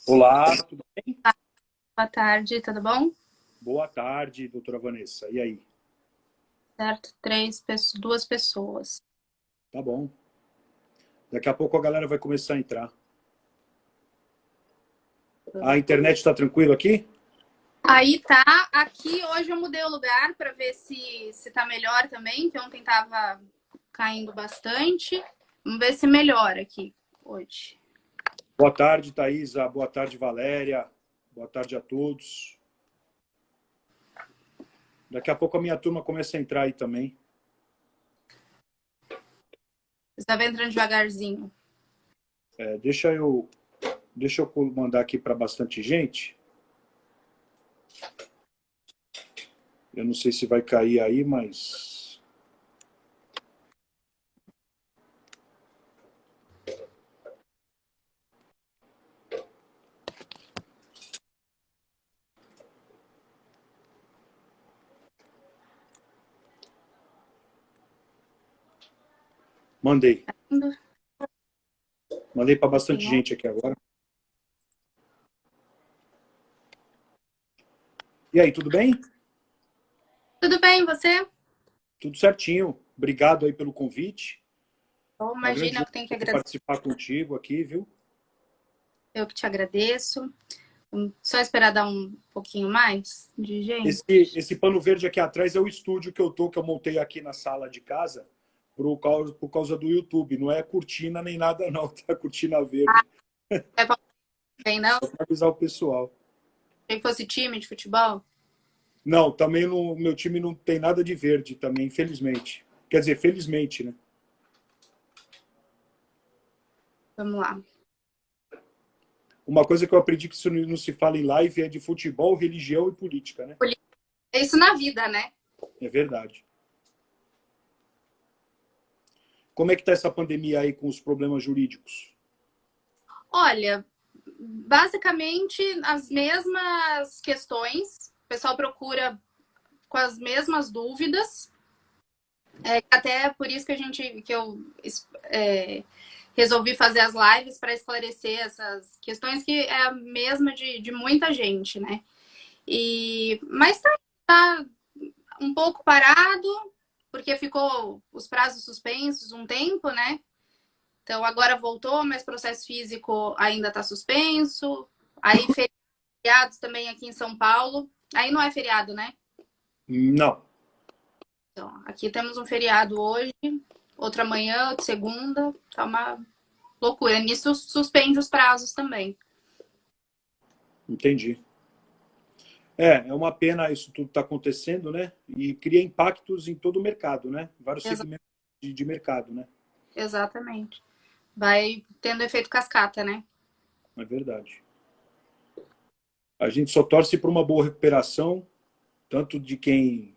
Olá, tudo bem? Boa tarde, tudo bom? Boa tarde, doutora Vanessa. E aí? Certo, duas pessoas. Tá bom. Daqui a pouco a galera vai começar a entrar. A internet está tranquila aqui? Aí tá, aqui hoje eu mudei o lugar para ver se tá melhor também, que ontem tava caindo bastante. Vamos ver se melhora aqui hoje. Boa tarde, Thaisa. Boa tarde, Valéria. Boa tarde a todos. Daqui a pouco a minha turma começa a entrar aí também. Estava entrando devagarzinho. É, deixa eu mandar aqui para bastante gente. Eu não sei se vai cair aí, mas... Mandei. Mandei para bastante Tem um. gente aqui agora. E aí, tudo bem? Tudo bem, você? Tudo certinho. Obrigado aí pelo convite. Bom, Uma grande imagina, eu tenho que honra agradecer. participar contigo aqui, viu? Eu que te agradeço. Só esperar dar um pouquinho mais de Esse, gente. esse pano verde aqui atrás é o estúdio que que eu montei aqui na sala de casa por causa do YouTube. Não é cortina nem nada, não, tá? Cortina verde. É bem, não? Só para avisar o pessoal. Achei que fosse time de futebol. Não, também no meu time não tem nada de verde também, infelizmente. Quer dizer, felizmente, né? Vamos lá. Uma coisa que eu aprendi que isso não se fala em live é de futebol, religião e política, né? É isso na vida, né? É verdade. Como é que tá essa pandemia aí com os problemas jurídicos? Olha, basicamente as mesmas questões. O pessoal procura com as mesmas dúvidas. Até por isso que eu resolvi fazer as lives para esclarecer essas questões que é a mesma de muita gente, né? Mas tá um pouco parado, porque ficou os prazos suspensos um tempo, né? Então agora voltou, mas processo físico ainda está suspenso. Aí feriados também aqui em São Paulo. Aí não é feriado, né? Não, Então, aqui temos um feriado hoje, outro amanhã, outro segunda. Tá uma loucura. Nisso suspende os prazos também. entendi. É uma pena isso tudo está acontecendo, né? E cria impactos em todo o mercado, né? Vários Exa segmentos de mercado, né? exatamente. Vai tendo efeito cascata, né? É verdade. A gente só torce por uma boa recuperação, tanto de quem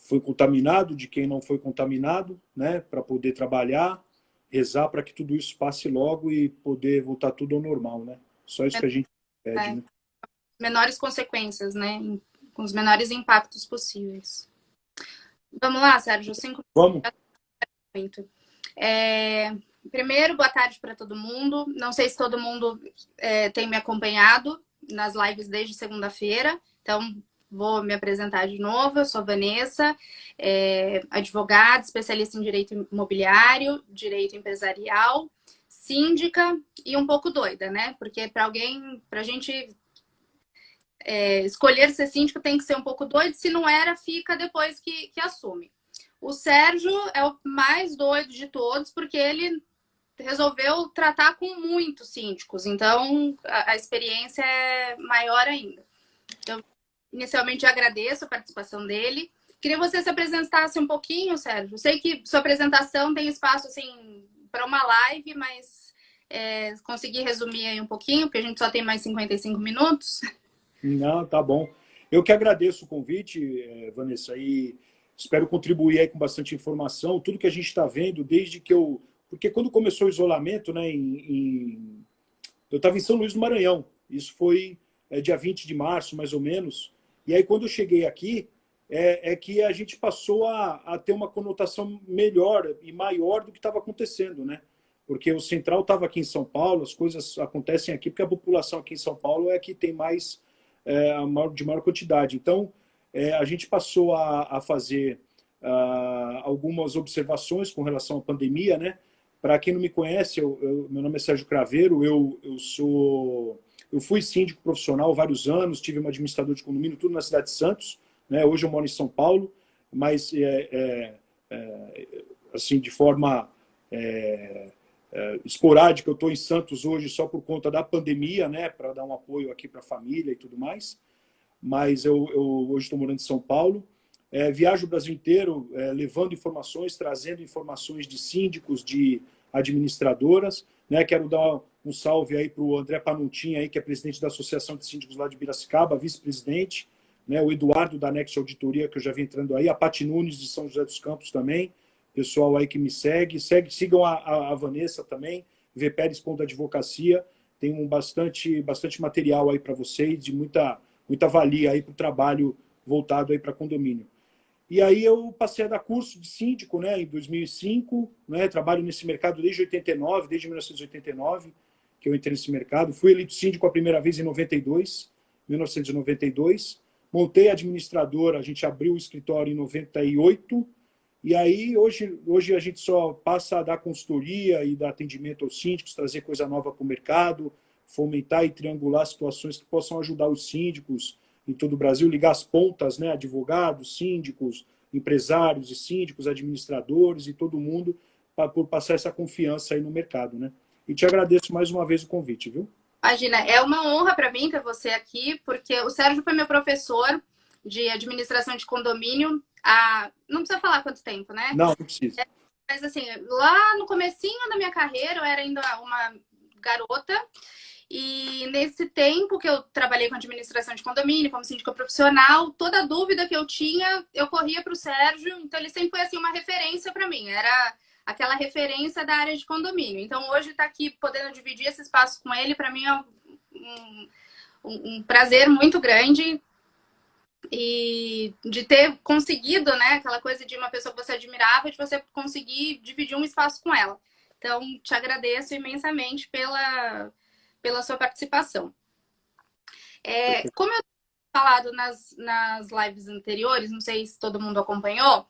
foi contaminado, de quem não foi contaminado, né? Para poder trabalhar, rezar para que tudo isso passe logo e poder voltar tudo ao normal, né? Só isso que a gente pede, É, né? menores consequências, né? Com os menores impactos possíveis. Vamos lá, Sérgio, 5 Vamos? minutos. Primeiro, boa tarde para todo mundo. Não sei se todo mundo tem me acompanhado nas lives desde segunda-feira, então vou me apresentar de novo. Eu sou Vanessa, advogada, especialista em direito imobiliário, direito empresarial, síndica e um pouco doida, né? Porque para a gente escolher ser síndico tem que ser um pouco doido, se não era, fica depois que assume. O Sérgio é o mais doido de todos, porque ele resolveu tratar com muitos síndicos, então a experiência é maior ainda. Eu inicialmente agradeço a participação dele. Queria que você se apresentasse um pouquinho, Sérgio. Eu sei que sua apresentação tem espaço assim para uma live, mas consegui resumir aí um pouquinho, porque a gente só tem mais 55 minutos. Não, tá bom. Eu que agradeço o convite, Vanessa, e espero contribuir aí com bastante informação. Tudo que a gente está vendo desde que eu... Porque quando começou o isolamento, né, eu estava em São Luís do Maranhão. Isso foi dia 20 de março, mais ou menos. E aí, quando eu cheguei aqui, é que a gente passou a ter uma conotação melhor e maior do que estava acontecendo, né? porque o Central estava aqui em São Paulo, as coisas acontecem aqui porque a população aqui em São Paulo é que tem mais, de maior quantidade. Então, a gente passou a fazer algumas observações com relação à pandemia, né? Para quem não me conhece, meu nome é Sérgio Craveiro, eu fui síndico profissional há vários anos, tive um administrador de condomínio, tudo na cidade de Santos, né? Hoje eu moro em São Paulo, mas assim, de forma esporádica, eu estou em Santos hoje só por conta da pandemia, né? Para dar um apoio aqui para a família e tudo mais. Mas eu hoje estou morando em São Paulo. Viajo o Brasil inteiro, levando informações, trazendo informações de síndicos, de administradoras. Né? Quero dar um salve aí para o André Panuntin, aí, que é presidente da Associação de Síndicos lá de Piracicaba, vice-presidente. Né? O Eduardo da Nexo Auditoria, que eu já vi entrando aí. A Pati Nunes, de São José dos Campos também. Pessoal aí que me segue. Sigam a Vanessa também, vperes.advocacia. Tem bastante material aí para vocês, de muita valia aí para o trabalho voltado aí para condomínio. E aí eu passei a dar curso de síndico, né, em 2005, né, trabalho nesse mercado desde 89, desde 1989, que eu entrei nesse mercado. Fui eleito síndico a primeira vez em 1992. Montei a administradora, a gente abriu o escritório em 98. E aí hoje a gente só passa a dar consultoria e dar atendimento aos síndicos, trazer coisa nova para o mercado, fomentar e triangular situações que possam ajudar os síndicos em todo o Brasil, ligar as pontas, né, advogados, síndicos, empresários e síndicos, administradores e todo mundo, por passar essa confiança aí no mercado. Né? E te agradeço mais uma vez o convite, viu? Imagina, é uma honra para mim ter você aqui, porque o Sérgio foi meu professor de administração de condomínio não precisa falar quanto tempo, né? Não precisa. Mas assim, lá no comecinho da minha carreira, eu era ainda uma garota, e nesse tempo que eu trabalhei com administração de condomínio, como síndica profissional, toda dúvida que eu tinha, eu corria para o Sérgio. Então, ele sempre foi assim, uma referência para mim. Era aquela referência da área de condomínio. Então, hoje, estar aqui podendo dividir esse espaço com ele, para mim, é um prazer muito grande. E de ter conseguido, né, aquela coisa de uma pessoa que você admirava, de você conseguir dividir um espaço com ela. Então, te agradeço imensamente pela sua participação. Como eu falado nas lives anteriores, não sei se todo mundo acompanhou,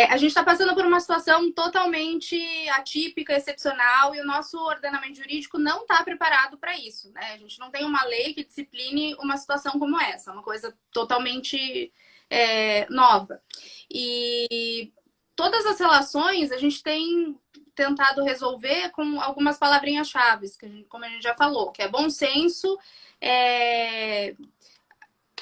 a gente está passando por uma situação totalmente atípica, excepcional, e o nosso ordenamento jurídico não está preparado para isso, né? A gente não tem uma lei que discipline uma situação como essa, uma coisa totalmente nova. E todas as relações a gente tem tentado resolver com algumas palavrinhas-chave, como a gente já falou, que é bom senso,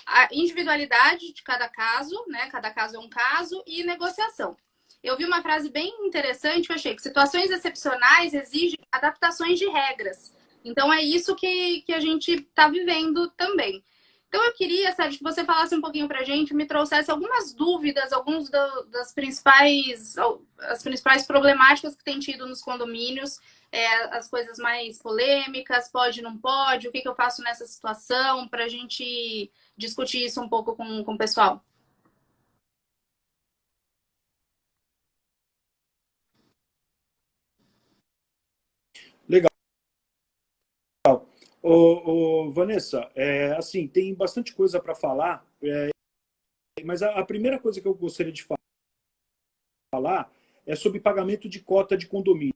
a individualidade de cada caso, né? Cada caso é um caso, e negociação. Eu vi uma frase bem interessante que eu achei que situações excepcionais exigem adaptações de regras. Então é isso que a gente está vivendo também. Então eu queria, Sérgio, que você falasse um pouquinho para a gente, me trouxesse algumas dúvidas, as principais problemáticas que tem tido nos condomínios, as coisas mais polêmicas, pode, não pode, o que eu faço nessa situação, para a gente discutir isso um pouco com o pessoal. Legal. Vanessa, assim, tem bastante coisa para falar, mas a primeira coisa que eu gostaria de falar é sobre pagamento de cota de condomínio.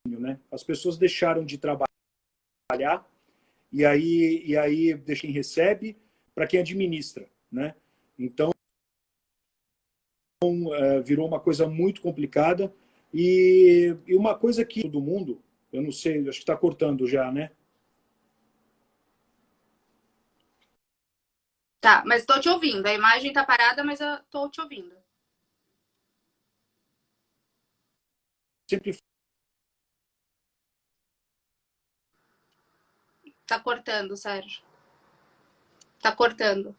Né? As pessoas deixaram de trabalhar e aí deixa quem recebe para quem administra. Né? Então, virou uma coisa muito complicada. E uma coisa que todo mundo, eu não sei, acho que está cortando já, né? Tá, mas estou te ouvindo. A imagem está parada, mas eu estou te ouvindo. Sempre Tá cortando, Sérgio. Tá cortando.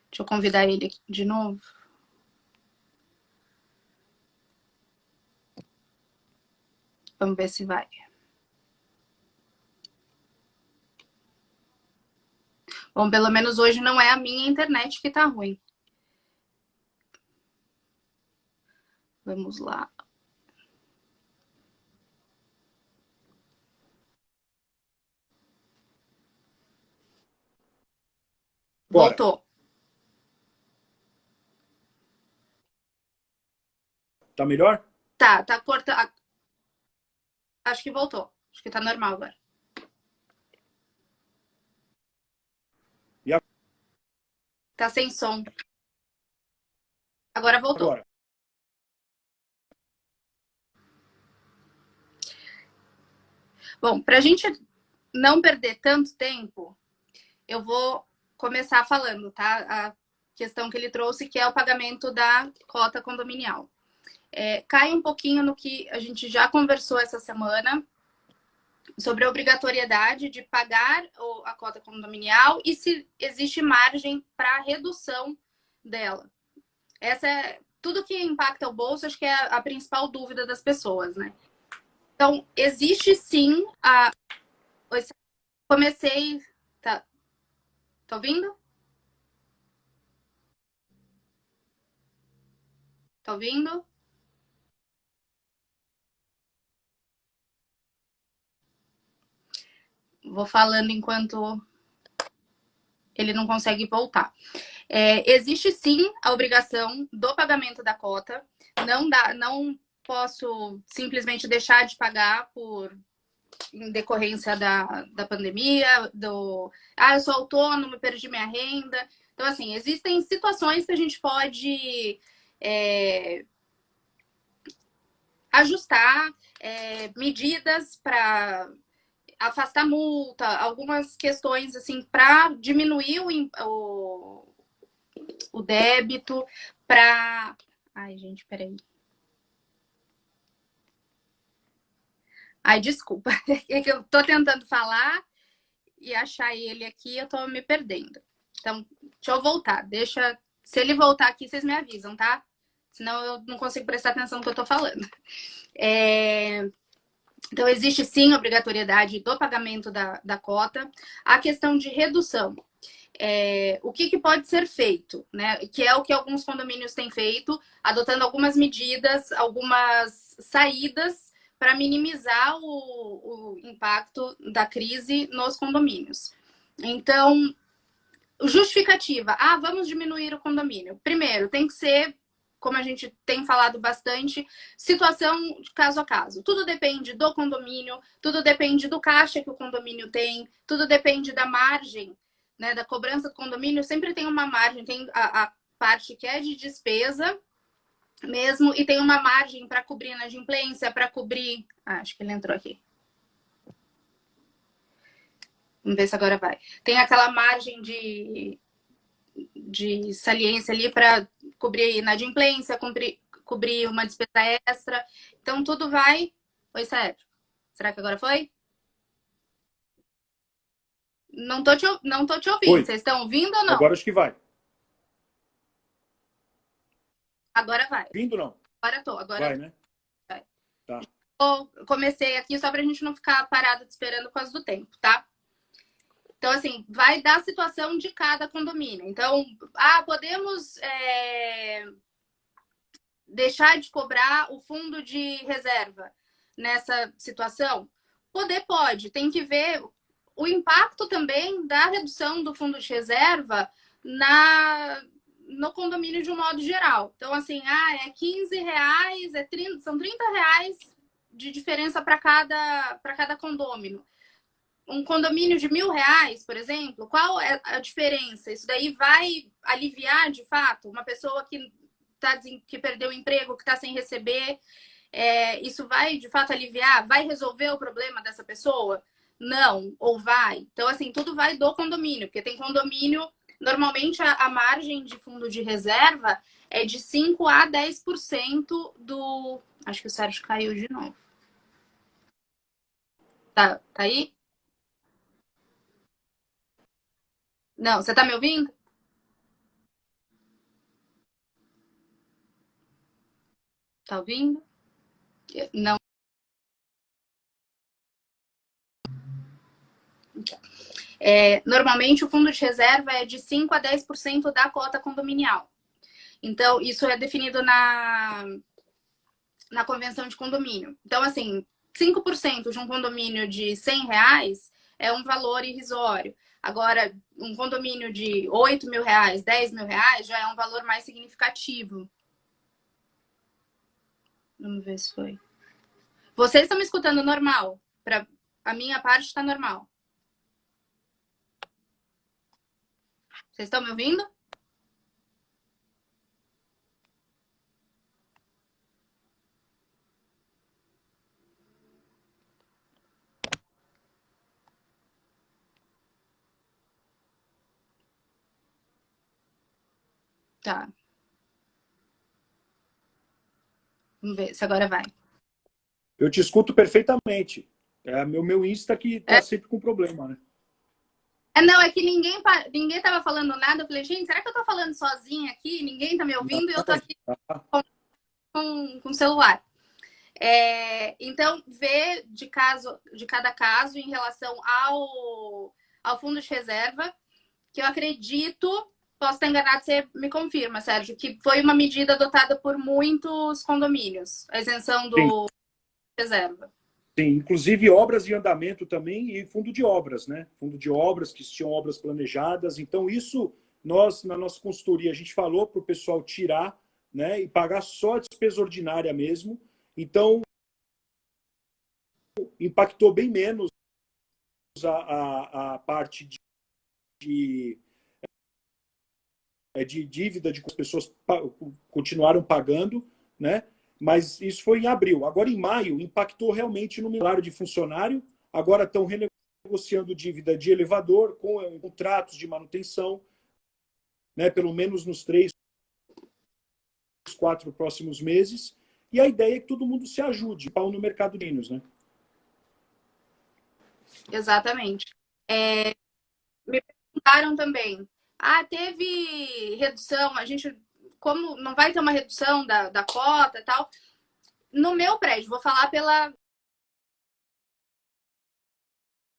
Deixa eu convidar ele aqui de novo. Vamos ver se vai. Bom, pelo menos hoje não é a minha internet que tá ruim. Vamos lá. Bora. Voltou. Tá melhor? Tá cortando. Acho que voltou. Acho que tá normal agora. E Tá sem som. Agora voltou. agora? Bom, pra gente não perder tanto tempo, eu vou começar falando, tá? A questão que ele trouxe, que é o pagamento da cota condominial. Cai um pouquinho no que a gente já conversou essa semana sobre a obrigatoriedade de pagar a cota condominial e se existe margem para redução dela. Essa é tudo que impacta o bolso, acho que é a principal dúvida das pessoas, né? Então, existe sim a. Comecei. Tá ouvindo? Tá ouvindo? Vou falando enquanto ele não consegue voltar. Existe sim a obrigação do pagamento da cota. Não posso simplesmente deixar de pagar em decorrência da pandemia, eu sou autônomo, perdi minha renda. Então, assim, existem situações que a gente pode ajustar medidas para afastar multa, algumas questões assim para diminuir o débito, para. Ai, gente, peraí. Ai, desculpa. É que eu tô tentando falar e achar ele aqui, eu tô me perdendo. Então, deixa eu voltar. Se ele voltar aqui, vocês me avisam, tá? Senão eu não consigo prestar atenção no que eu tô falando. Então, existe sim obrigatoriedade do pagamento da cota. A questão de redução. O que pode ser feito, né? Que é o que alguns condomínios têm feito, adotando algumas medidas, algumas saídas para minimizar o impacto da crise nos condomínios. Então, justificativa. Vamos diminuir o condomínio. Primeiro, tem que ser, como a gente tem falado bastante, situação de caso a caso. Tudo depende do condomínio, tudo depende do caixa que o condomínio tem, tudo depende da margem, né, da cobrança do condomínio. Sempre tem uma margem, tem a parte que é de despesa mesmo, e tem uma margem para cobrir na inadimplência, para cobrir. Acho que ele entrou aqui. Vamos ver se agora vai. Tem aquela margem de saliência ali para cobrir inadimplência, cobrir uma despesa extra. Então, tudo vai. Oi, Sérgio. Será que agora foi? Não tô te ouvindo. Oi. Vocês estão ouvindo ou não? Agora acho que vai. Agora vai. Vindo não? Agora tô. Agora Vai, tô. né? Vai. Tá. Eu comecei aqui só pra gente não ficar parado esperando por causa do tempo, tá? Então, assim, vai dar a situação de cada condomínio. Então, podemos deixar de cobrar o fundo de reserva nessa situação? Poder pode, tem que ver o impacto também da redução do fundo de reserva no condomínio de um modo geral. Então, assim, é R$ 15, são R$ 30 de diferença para cada condômino. Um condomínio de R$ 1.000, por exemplo, qual é a diferença? Isso daí vai aliviar, de fato, uma pessoa que perdeu o emprego, que está sem receber, isso vai, de fato, aliviar? Vai resolver o problema dessa pessoa? Não, ou vai? Então, assim, tudo vai do condomínio, porque tem condomínio, normalmente a margem de fundo de reserva é de 5 a 10% do... Acho que o Sérgio caiu de novo. Tá aí? Não, você tá me ouvindo? Tá ouvindo? Não. Normalmente, o fundo de reserva é de 5% a 10% da cota condominial. Então, isso é definido na convenção de condomínio. Então, assim, 5% de um condomínio de R$ 100 é um valor irrisório. Agora, um condomínio de R$ 8.000, R$ 10.000 já é um valor mais significativo. Vamos ver se foi. Vocês estão me escutando normal? A minha parte está normal. Vocês estão me ouvindo? Tá. Vamos ver se agora vai. Eu te escuto perfeitamente. É o meu Insta que está sempre com problema, né? Não, é que ninguém tava falando nada. Eu falei, gente, será que eu tô falando sozinha aqui? Ninguém tá me ouvindo e eu tô aqui com o celular. Então, ver de cada caso em relação ao fundo de reserva, que eu acredito, posso estar enganado, você me confirma, Sérgio, que foi uma medida adotada por muitos condomínios, a isenção do reserva. Sim, inclusive obras em andamento também e fundo de obras, né? Fundo de obras, que tinham obras planejadas. Então, isso, nós, na nossa consultoria, a gente falou para o pessoal tirar, né? E pagar só a despesa ordinária mesmo. Então, impactou bem menos a parte de dívida de que as pessoas continuaram pagando, né? Mas isso foi em abril. Agora, em maio, impactou realmente no salário de funcionário. Agora estão renegociando dívida de elevador com contratos de manutenção, né? Pelo menos nos 3, 4 próximos meses. E a ideia é que todo mundo se ajude, pau no mercado de vinhos, né? Exatamente. Me perguntaram também, teve redução, a gente, como não vai ter uma redução da cota e tal, no meu prédio, vou falar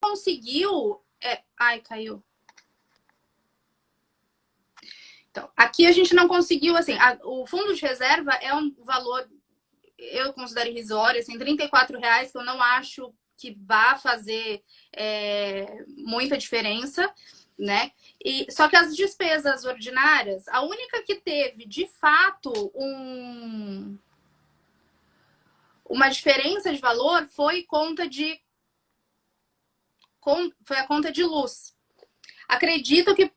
conseguiu, caiu. Então, aqui a gente não conseguiu, assim, o fundo de reserva é um valor, eu considero irrisório, assim, R$ 34, que eu não acho que vá fazer muita diferença, né? Só que as despesas ordinárias, a única que teve, de fato, uma diferença de valor foi a conta de luz. Acredito que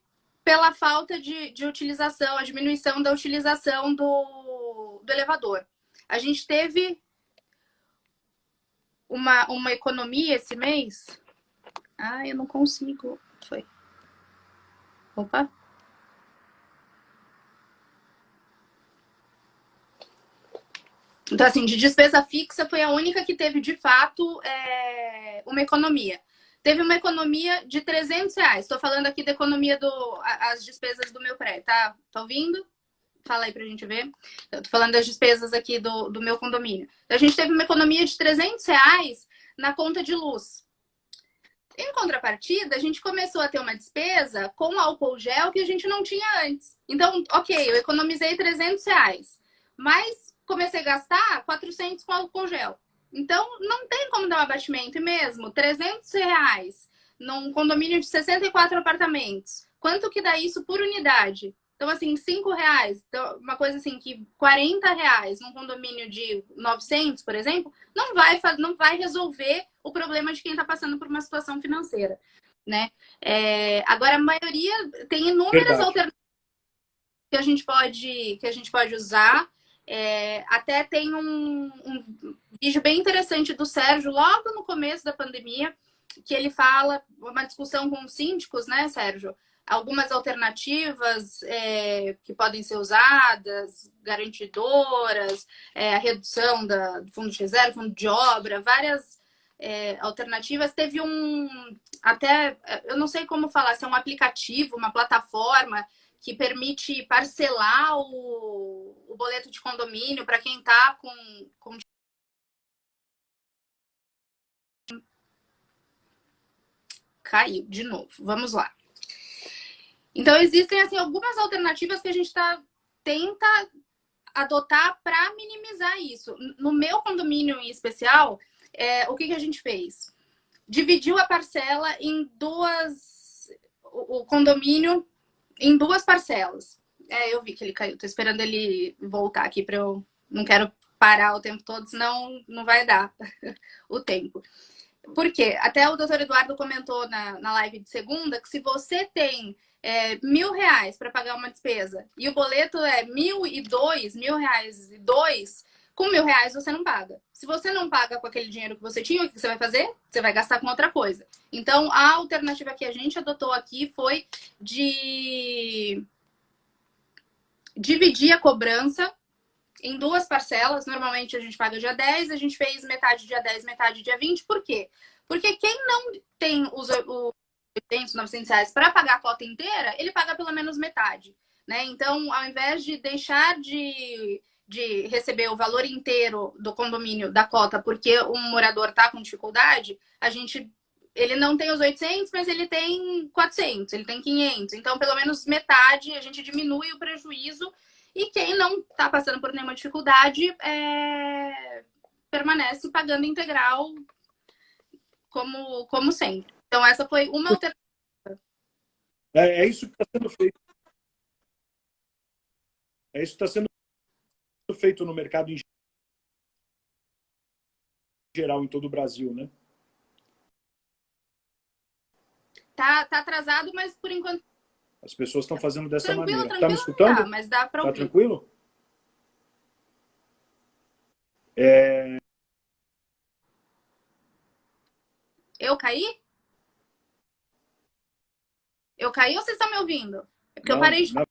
pela falta de utilização, a diminuição da utilização do elevador. A gente teve uma economia esse mês. Eu não consigo. Foi. Opa. Então, assim, de despesa fixa foi a única que teve, de fato, uma economia. Teve uma economia de R$ 300. Estou falando aqui da economia as despesas do meu prédio, tá? Tá ouvindo? Fala aí pra gente ver. Eu tô falando das despesas aqui do meu condomínio. A gente teve uma economia de R$ 300 na conta de luz. Em contrapartida, a gente começou a ter uma despesa com álcool gel que a gente não tinha antes. Então, ok, eu economizei R$ 300, mas comecei a gastar 400 com álcool gel. Então, não tem como dar um abatimento. E mesmo, R$ 300 num condomínio de 64 apartamentos. Quanto que dá isso por unidade? Então, assim, R$ 5, então, uma coisa assim que R$ 40 num condomínio de 900, por exemplo, não vai resolver o problema de quem está passando por uma situação financeira, né? Agora, a maioria tem inúmeras alternativas que a gente pode usar. Até tem um vídeo bem interessante do Sérgio, logo no começo da pandemia, que ele fala, uma discussão com os síndicos, né, Sérgio? Algumas alternativas que podem ser usadas, garantidoras, a redução do fundo de reserva, fundo de obra, várias alternativas. Teve até, eu não sei como falar, se é um aplicativo, uma plataforma que permite parcelar o boleto de condomínio para quem está com Caiu de novo. Vamos lá. Então, existem assim, algumas alternativas que a gente tenta adotar para minimizar isso. No meu condomínio em especial, o que a gente fez? Dividiu a parcela em duas... O condomínio em duas parcelas. Eu vi que ele caiu. Tô esperando ele voltar aqui para eu... Não quero parar o tempo todo, senão não vai dar o tempo. Por quê? Até o doutor Eduardo comentou na live de segunda que se você tem R$ 1.000 para pagar uma despesa e o boleto é R$ 1.002, com R$ 1.000 você não paga. Se você não paga com aquele dinheiro que você tinha, o que você vai fazer? Você vai gastar com outra coisa. Então, a alternativa que a gente adotou aqui foi de dividir a cobrança em duas parcelas. Normalmente a gente paga dia 10, a gente fez metade dia 10, metade dia 20. Por quê? Porque quem não tem os 800, R$ 900 para pagar a cota inteira, ele paga pelo menos metade, né? Então, ao invés de deixar de receber o valor inteiro do condomínio da cota porque um morador está com dificuldade, ele não tem os 800, mas ele tem 400, ele tem 500. Então, pelo menos metade, a gente diminui o prejuízo. E quem não está passando por nenhuma dificuldade permanece pagando integral como sempre. Então, essa foi uma alternativa. É isso que está sendo feito. É isso que está sendo feito no mercado em geral, em todo o Brasil, né? Tá atrasado, mas por enquanto... As pessoas estão fazendo dessa Tranquilo, maneira. Tá me tranquilo, escutando? tá, mas dá para Tá ouvir. tranquilo? Eu caí? Eu caí ou vocês estão me ouvindo? É porque eu Não, parei de... na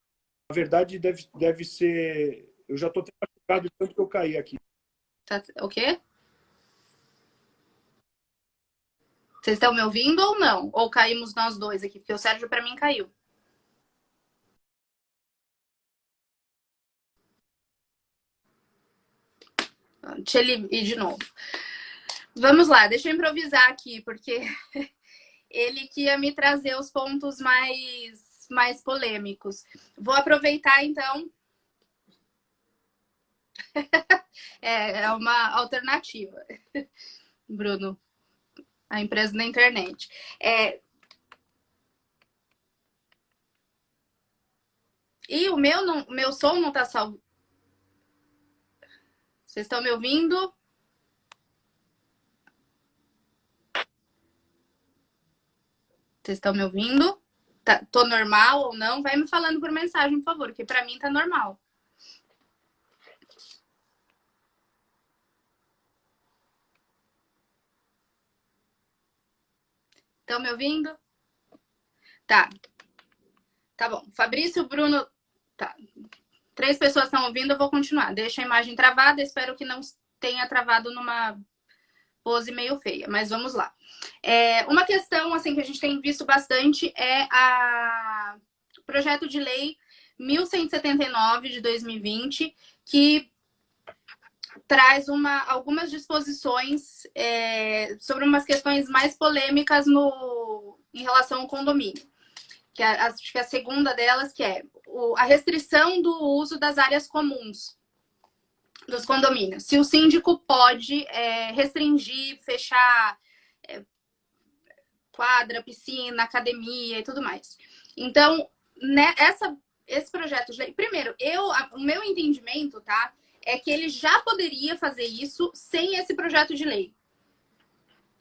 verdade, deve ser... Eu já estou até machucado de tanto que eu caí aqui. O quê? Vocês estão me ouvindo ou não? Ou caímos nós dois aqui? Porque o Sérgio, para mim, caiu. Deixa ele ir de novo. Vamos lá, deixa eu improvisar aqui, porque ele que ia me trazer os pontos mais polêmicos. Vou aproveitar, então. É uma alternativa, Bruno. A empresa da internet. E o meu som não tá salvo. Vocês estão me ouvindo? Vocês estão me ouvindo? Tô normal ou não? Vai me falando por mensagem, por favor, que para mim tá normal. Estão me ouvindo? Tá. Tá bom. Fabrício, Bruno... Tá. 3 pessoas estão ouvindo, eu vou continuar. Deixa a imagem travada, espero que não tenha travado numa pose meio feia, mas vamos lá. Uma questão assim que a gente tem visto bastante é o projeto de lei 1179 de 2020, que traz algumas disposições sobre umas questões mais polêmicas em relação ao condomínio. Acho que a segunda delas, que é a restrição do uso das áreas comuns dos condomínios. Se o síndico pode restringir, fechar quadra, piscina, academia e tudo mais. Então, né, esse projeto de lei... Primeiro, o meu entendimento, tá, é que ele já poderia fazer isso sem esse projeto de lei.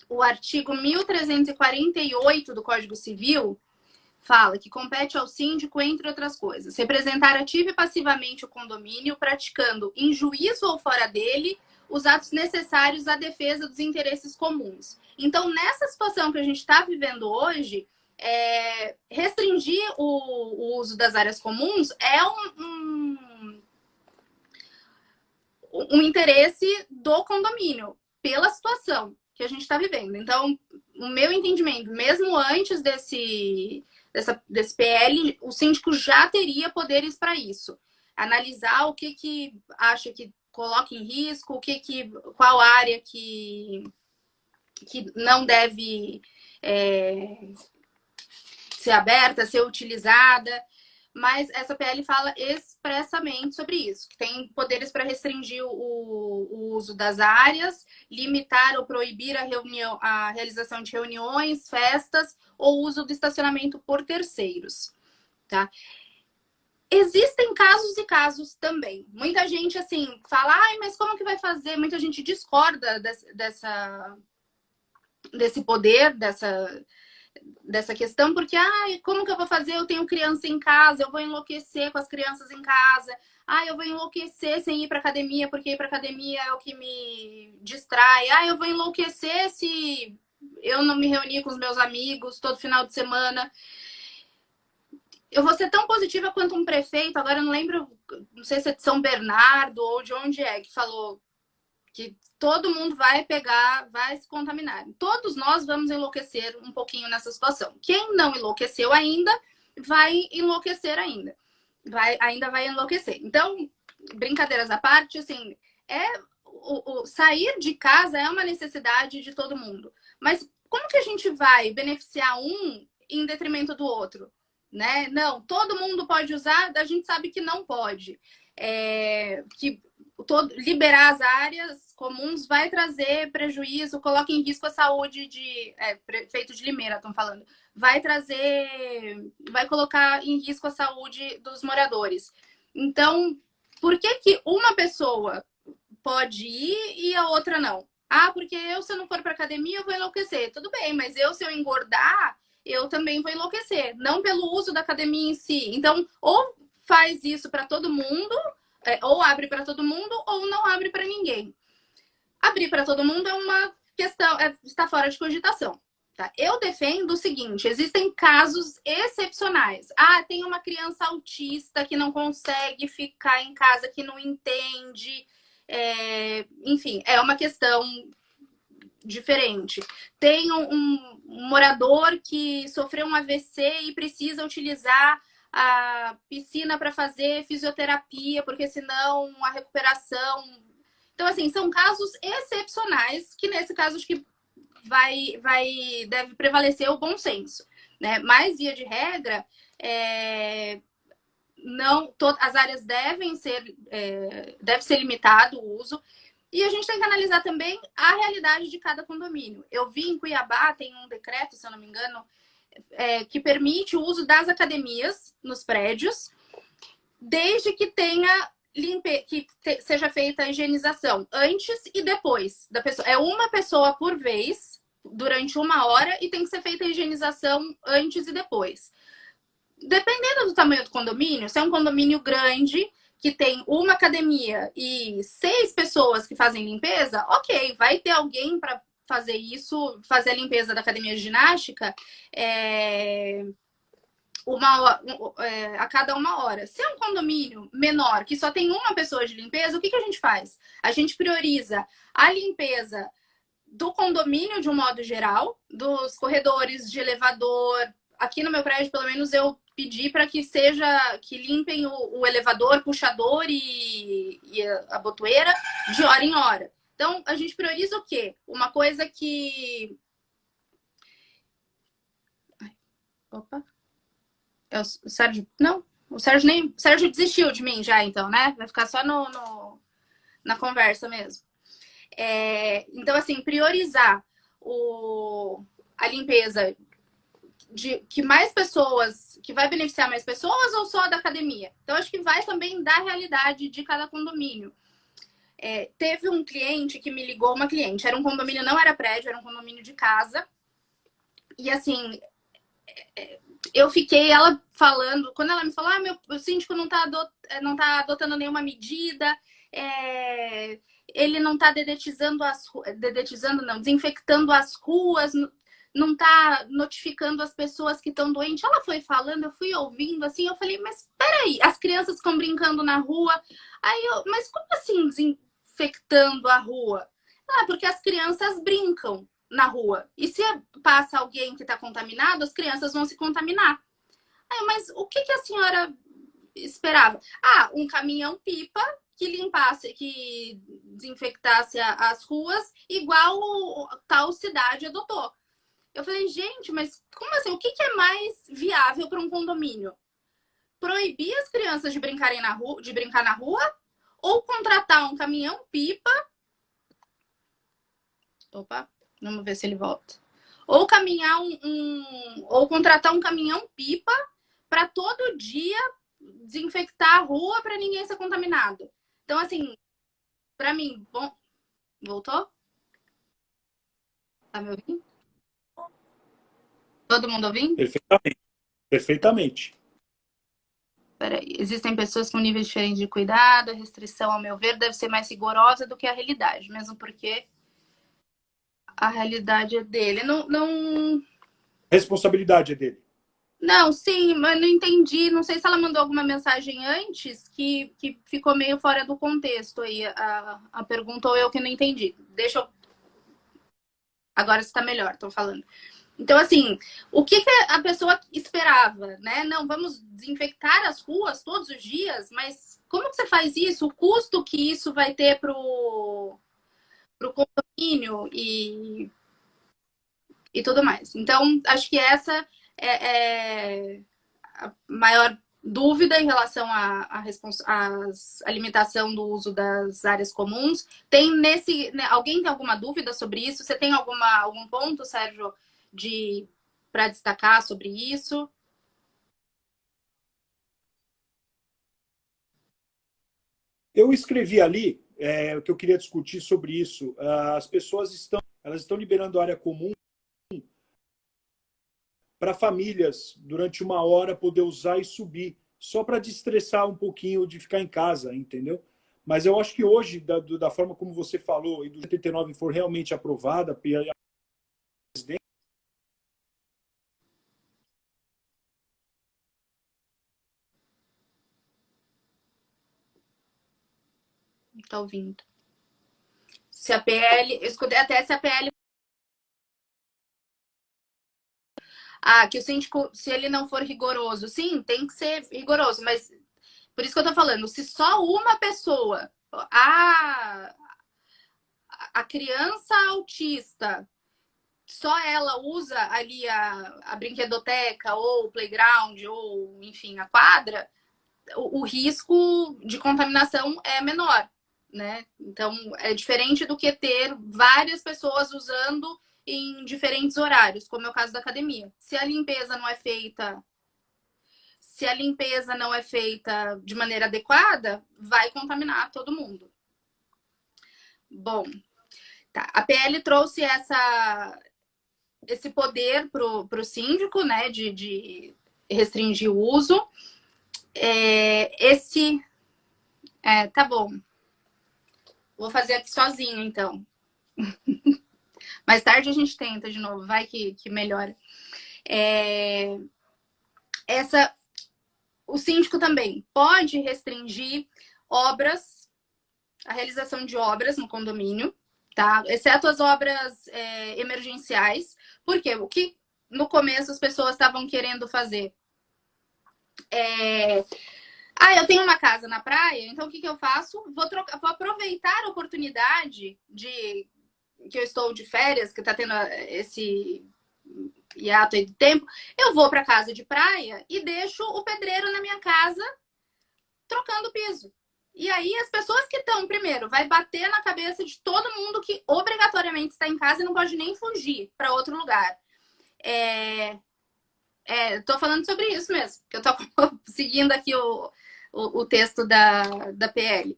O artigo 1348 do Código Civil fala que compete ao síndico, entre outras coisas, representar ativa e passivamente o condomínio, praticando em juízo ou fora dele os atos necessários à defesa dos interesses comuns. Então, nessa situação que a gente está vivendo hoje, restringir o uso das áreas comuns é um interesse do condomínio, pela situação que a gente está vivendo. Então, o meu entendimento, mesmo antes desse PL, o síndico já teria poderes para isso. Analisar o que acha que coloca em risco, qual área que não deve ser aberta, ser utilizada. Mas essa PL fala expressamente sobre isso, que tem poderes para restringir o uso das áreas, limitar ou proibir a realização de reuniões, festas ou uso do estacionamento por terceiros, tá? Existem casos e casos também. Muita gente, assim, fala, ai, mas como que vai fazer? Muita gente discorda desse poder, dessa questão, porque, como que eu vou fazer? Eu tenho criança em casa, eu vou enlouquecer com as crianças em casa. Eu vou enlouquecer sem ir para academia, porque ir para academia é o que me distrai. Eu vou enlouquecer se eu não me reunir com os meus amigos todo final de semana. Eu vou ser tão positiva quanto um prefeito, agora eu não lembro, não sei se é de São Bernardo ou de onde é, que falou que todo mundo vai se contaminar. Todos nós vamos enlouquecer um pouquinho nessa situação. Quem não enlouqueceu ainda, vai enlouquecer ainda. Ainda vai enlouquecer. Então, brincadeiras à parte, assim, sair de casa é uma necessidade de todo mundo. Mas como que a gente vai beneficiar um em detrimento do outro? Né? Não, todo mundo pode usar, a gente sabe que não pode. Liberar as áreas comuns vai trazer prejuízo, coloca em risco a saúde prefeito de Limeira, estão falando. Vai colocar em risco a saúde dos moradores. Então, por que uma pessoa pode ir e a outra não? Porque se eu não for para academia, eu vou enlouquecer. Tudo bem, mas se eu engordar, eu também vou enlouquecer. Não pelo uso da academia em si. Então, ou faz isso para todo mundo, ou abre para todo mundo, ou não abre para ninguém. Abrir para todo mundo é uma questão, está fora de cogitação. Tá? Eu defendo o seguinte: existem casos excepcionais. Tem uma criança autista que não consegue ficar em casa, que não entende. Enfim, é uma questão diferente. Tem um morador que sofreu um AVC e precisa utilizar a piscina para fazer fisioterapia, porque senão a recuperação... Então, assim, são casos excepcionais que, nesse caso, acho que deve prevalecer o bom senso, né? Mas, via de regra, as áreas deve ser limitado o uso. E a gente tem que analisar também a realidade de cada condomínio. Eu vi em Cuiabá, tem um decreto, se eu não me engano, que permite o uso das academias nos prédios, desde que tenha seja feita a higienização antes e depois da pessoa. É uma pessoa por vez, durante 1 hora, e tem que ser feita a higienização antes e depois. Dependendo do tamanho do condomínio, se é um condomínio grande, que tem uma academia e 6 pessoas que fazem limpeza, ok, vai ter alguém para fazer isso, fazer a limpeza da academia de ginástica a cada 1 hora. Se é um condomínio menor, que só tem uma pessoa de limpeza, o que a gente faz? A gente prioriza a limpeza do condomínio de um modo geral, dos corredores, de elevador. Aqui no meu prédio, pelo menos, eu pedi para que limpem o elevador, puxador e a botoeira de hora em hora. Então, a gente prioriza o quê? Uma coisa que... Opa. O Sérgio... Não, o Sérgio desistiu de mim já, então, né? Vai ficar só na conversa mesmo. Então, assim, priorizar a limpeza que mais pessoas, que vai beneficiar mais pessoas ou só da academia? Então, acho que vai também da realidade de cada condomínio. Teve um cliente que me ligou, uma cliente, era um condomínio, não era prédio, era um condomínio de casa. E assim, eu fiquei, ela falando, quando ela me falou, o síndico não tá adotando nenhuma medida, ele não tá desinfectando as ruas, não tá notificando as pessoas que estão doentes. Ela foi falando, eu fui ouvindo, assim, eu falei, mas peraí, as crianças ficam brincando na rua. Mas como assim desinfectando a rua? Porque as crianças brincam na rua. E se passa alguém que está contaminado, as crianças vão se contaminar. Mas o que a senhora esperava? Um caminhão-pipa que limpasse, que desinfectasse as ruas, igual tal cidade adotou. Eu falei, gente, mas como assim? O que é mais viável para um condomínio? Proibir as crianças de brincarem na rua, de brincar na rua, ou contratar um caminhão-pipa. Opa, vamos ver se ele volta. Ou caminhar ou contratar um caminhão-pipa para todo dia desinfectar a rua para ninguém ser contaminado. Então, assim, para mim, bom, voltou? Tá me ouvindo? Todo mundo ouvindo? Perfeitamente. Perfeitamente. Peraí. Existem pessoas com níveis diferentes de cuidado. A restrição, ao meu ver, deve ser mais rigorosa do que a realidade, mesmo porque a realidade é dele. A responsabilidade é dele. Não, sim, mas não entendi. Não sei se ela mandou alguma mensagem antes que ficou meio fora do contexto aí a pergunta, ou eu que não entendi. Deixa eu. Agora está melhor, estou falando. Então, assim, o que a pessoa esperava, né? Não, vamos desinfectar as ruas todos os dias, mas como que você faz isso? O custo que isso vai ter pro condomínio e tudo mais. Então, acho que essa é a maior dúvida em relação à limitação do uso das áreas comuns. Tem né, alguém tem alguma dúvida sobre isso? Você tem algum ponto, Sérgio, para destacar sobre isso? Eu escrevi ali o que eu queria discutir sobre isso. As pessoas estão liberando área comum para famílias, durante uma hora, poder usar e subir, só para destressar um pouquinho de ficar em casa, entendeu? Mas eu acho que hoje, da forma como você falou, e do 79 for realmente aprovada pela presidente, Está ouvindo? Se a PL, eu escutei até se a PL. Ah, que o síndico, se ele não for rigoroso, sim, tem que ser rigoroso, mas por isso que eu tô falando, se só uma pessoa, a criança autista, só ela usa ali a brinquedoteca ou o playground ou, enfim, a quadra, o risco de contaminação é menor, né? Então, é diferente do que ter várias pessoas usando em diferentes horários, como é o caso da academia. Se a limpeza não é feita de maneira adequada, vai contaminar todo mundo. Bom, tá. A PL trouxe esse poder para o síndico, né, de restringir o uso. Tá bom. Vou fazer aqui sozinho, então. Mais tarde a gente tenta de novo, vai que melhora. O síndico também pode restringir obras, a realização de obras no condomínio, tá? Exceto as obras emergenciais. Por quê? O que no começo as pessoas estavam querendo fazer? Eu tenho uma casa na praia, então o que eu faço? Vou aproveitar a oportunidade de que eu estou de férias, que está tendo esse hiato aí de tempo, eu vou para casa de praia e deixo o pedreiro na minha casa trocando piso. E aí as pessoas que estão, primeiro, vai bater na cabeça de todo mundo que obrigatoriamente está em casa e não pode nem fugir para outro lugar. Tô falando sobre isso mesmo, que eu tô seguindo aqui o texto da PL.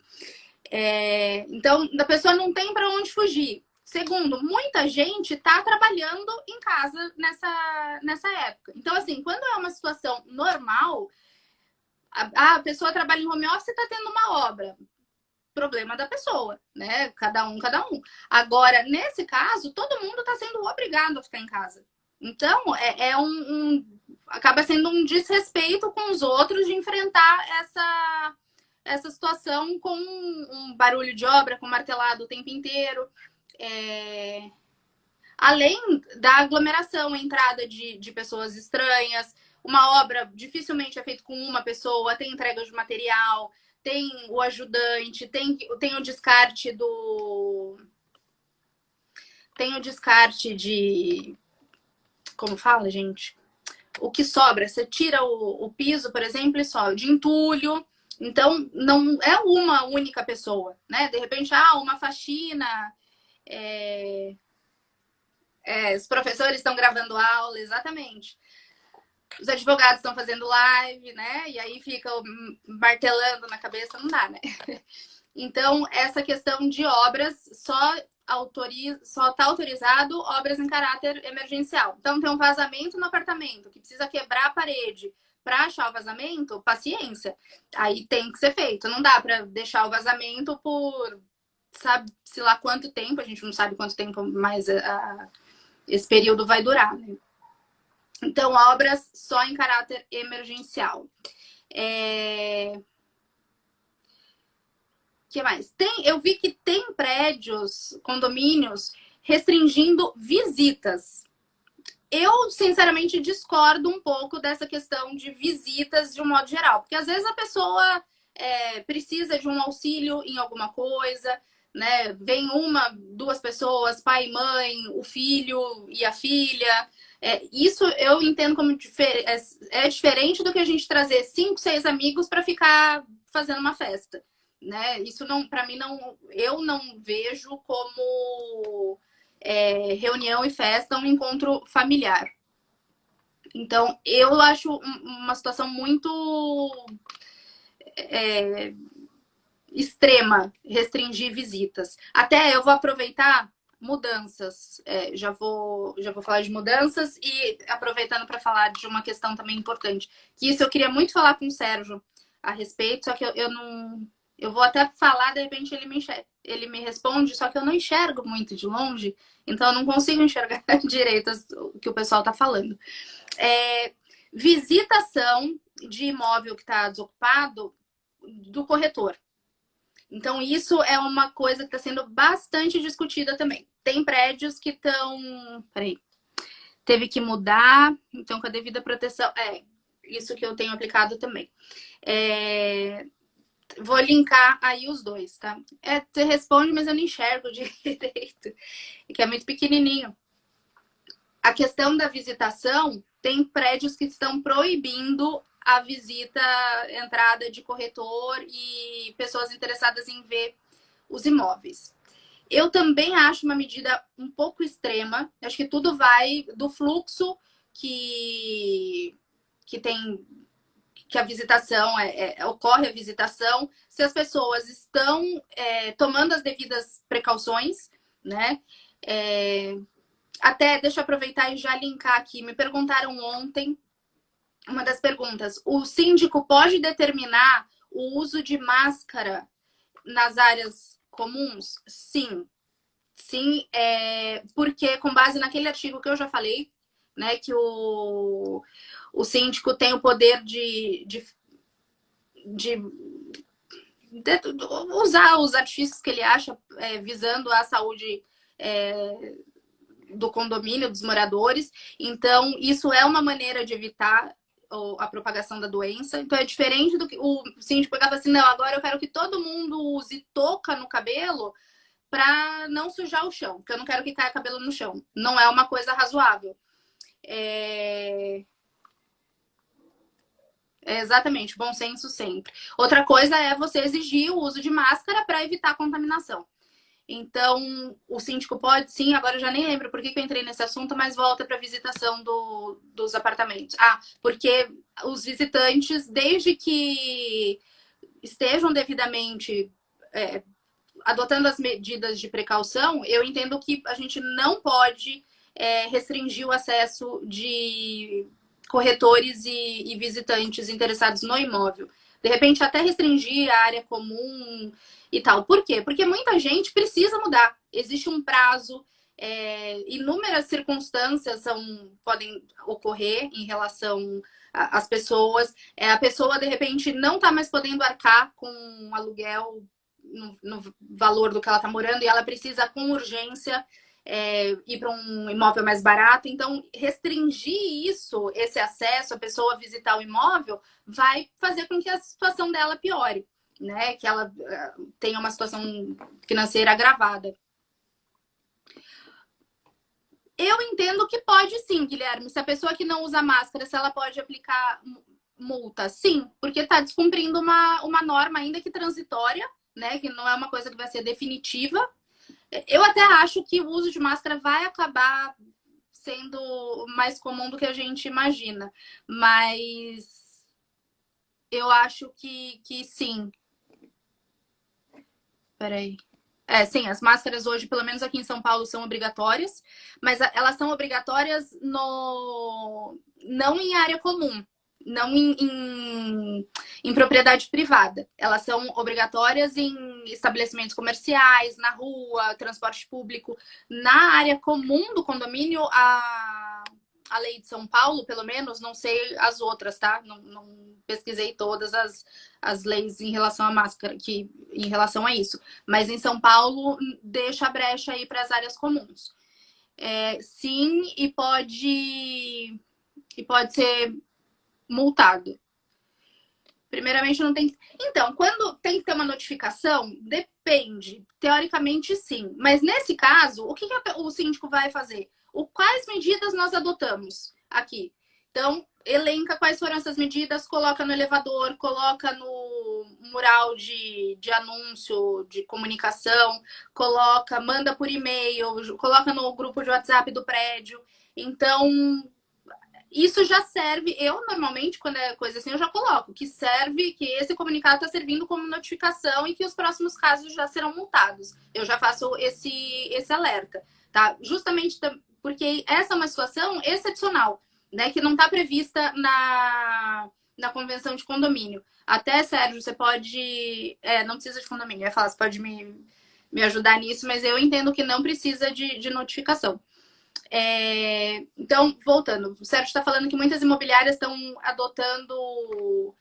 Então, a pessoa não tem para onde fugir. Segundo, muita gente está trabalhando em casa nessa época. Então, assim, quando é uma situação normal, a pessoa trabalha em home office e está tendo uma obra. Problema da pessoa, né? Cada um. Agora, nesse caso, todo mundo está sendo obrigado a ficar em casa. Então, acaba sendo um desrespeito com os outros de enfrentar essa situação com um barulho de obra, com martelado o tempo inteiro. Além da aglomeração, entrada de pessoas estranhas. Uma obra dificilmente é feita com uma pessoa, tem entrega de material, tem o ajudante, tem o descarte Tem o descarte como fala, gente? O que sobra, você tira o piso, por exemplo, e sobra de entulho. Então, não é uma única pessoa, né? De repente, uma faxina, os professores estão gravando aula, exatamente. Os advogados estão fazendo live, né? E aí ficam martelando na cabeça, não dá, né? Então, essa questão de obras só está autorizado obras em caráter emergencial. Então, tem um vazamento no apartamento que precisa quebrar a parede para achar o vazamento, paciência. Aí tem que ser feito. Não dá para deixar o vazamento por sabe-se lá quanto tempo, a gente não sabe quanto tempo mais esse período vai durar, né? Então, obras só em caráter emergencial. Que mais? Eu vi que tem prédios, condomínios, restringindo visitas. Eu, sinceramente, discordo um pouco dessa questão de visitas de um modo geral. Porque, às vezes, a pessoa precisa de um auxílio em alguma coisa, né? Vem duas pessoas, pai e mãe, o filho e a filha. Isso eu entendo como diferente do que a gente trazer 5, 6 amigos para ficar fazendo uma festa. Né? Isso não, para mim, não, eu não vejo como reunião e festa um encontro familiar. Então, eu acho uma situação muito extrema restringir visitas. Até eu vou aproveitar mudanças. Já vou falar de mudanças e aproveitando para falar de uma questão também importante. Que isso eu queria muito falar com o Sérgio a respeito, só que eu não. Eu vou até falar, de repente ele me responde, só que eu não enxergo muito de longe, então eu não consigo enxergar direito o que o pessoal está falando. Visitação de imóvel que está desocupado do corretor. Então, isso é uma coisa que está sendo bastante discutida também. Tem prédios que estão... Peraí. Teve que mudar, então com a devida proteção... isso que eu tenho aplicado também. Vou linkar aí os dois, tá? Você responde, mas eu não enxergo direito, que é muito pequenininho. A questão da visitação, tem prédios que estão proibindo a visita, entrada de corretor e pessoas interessadas em ver os imóveis. Eu também acho uma medida um pouco extrema. Acho que tudo vai do fluxo que tem... que a visitação, ocorre a visitação, se as pessoas estão tomando as devidas precauções, né? Até, deixa eu aproveitar e já linkar aqui. Me perguntaram ontem, uma das perguntas, o síndico pode determinar o uso de máscara nas áreas comuns? Sim. Sim, porque com base naquele artigo que eu já falei, né, que o síndico tem o poder de usar os artifícios que ele acha visando a saúde do condomínio, dos moradores. Então, isso é uma maneira de evitar a propagação da doença. Então, é diferente do que o síndico pegava assim, não, agora eu quero que todo mundo use touca no cabelo para não sujar o chão, porque eu não quero que caia cabelo no chão. Não é uma coisa razoável. Exatamente, bom senso sempre. Outra coisa é você exigir o uso de máscara para evitar a contaminação. Então, o síndico pode sim, agora eu já nem lembro por que eu entrei nesse assunto, mas volta para a visitação dos apartamentos. Porque os visitantes, desde que estejam devidamente adotando as medidas de precaução, eu entendo que a gente não pode restringir o acesso de corretores e visitantes interessados no imóvel. De repente, até restringir a área comum e tal. Por quê? Porque muita gente precisa mudar. Existe um prazo, inúmeras circunstâncias podem ocorrer em relação às pessoas. A pessoa, de repente, não está mais podendo arcar com um aluguel no valor do que ela está morando e ela precisa, com urgência, ir para um imóvel mais barato. Então, restringir esse acesso, a pessoa visitar o imóvel, vai fazer com que a situação dela piore, né? Que ela tenha uma situação financeira agravada. Eu entendo que pode sim, Guilherme. Se a pessoa que não usa máscara, se ela pode aplicar multa, sim, porque está descumprindo uma norma ainda que transitória, né? Que não é uma coisa que vai ser definitiva. Eu até acho que o uso de máscara vai acabar sendo mais comum do que a gente imagina. Mas eu acho que sim. Peraí. Sim, as máscaras hoje, pelo menos aqui em São Paulo, são obrigatórias, mas elas são obrigatórias não em área comum, não em propriedade privada. Elas são obrigatórias em estabelecimentos comerciais, na rua, transporte público. Na área comum do condomínio, a lei de São Paulo, pelo menos, não sei as outras, tá? Não pesquisei todas as leis em relação à máscara, em relação a isso. Mas em São Paulo, deixa a brecha aí para as áreas comuns. Sim, e pode ser multado. Primeiramente, não tem. Então, quando tem que ter uma notificação, depende. Teoricamente, sim. Mas nesse caso, o que o síndico vai fazer? Quais medidas nós adotamos aqui? Então, elenca quais foram essas medidas, coloca no elevador, coloca no mural de anúncio, de comunicação, manda por e-mail, coloca no grupo de WhatsApp do prédio. Então, isso já serve, eu normalmente, quando é coisa assim, eu já coloco, que esse comunicado está servindo como notificação e que os próximos casos já serão multados. Eu já faço esse alerta, tá? Justamente porque essa é uma situação excepcional, né? Que não está prevista na convenção de condomínio. Até, Sérgio, você pode... não precisa de condomínio, eu ia falar, você pode me ajudar nisso, mas eu entendo que não precisa de notificação. Então, voltando, o Sérgio está falando que muitas imobiliárias estão adotando